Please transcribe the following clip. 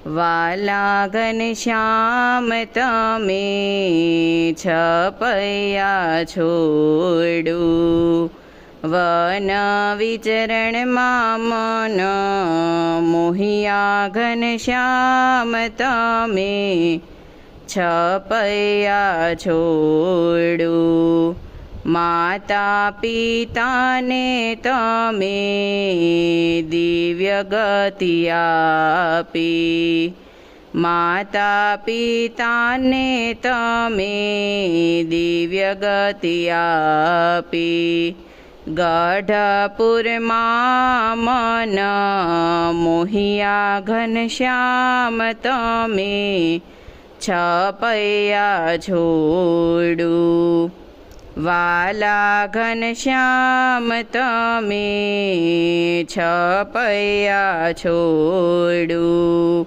વાલા ઘનશ્યામ તમે છપૈયા છોડું, વન વિચરણમાં મન મોહિયા ઘનશ્યામ તમે છપૈયા છોડું, માતા પિતાને તમે દિવ્ય ગતિ આપી, માતા પિતાને તમે દિવ્ય ગતિ આપી, ગઢપુરમાં મન મોહિયા ઘનશ્યામ તમે છપૈયા છોડું, વાલા ઘનશ્યામ તમે છપૈયા છોડું।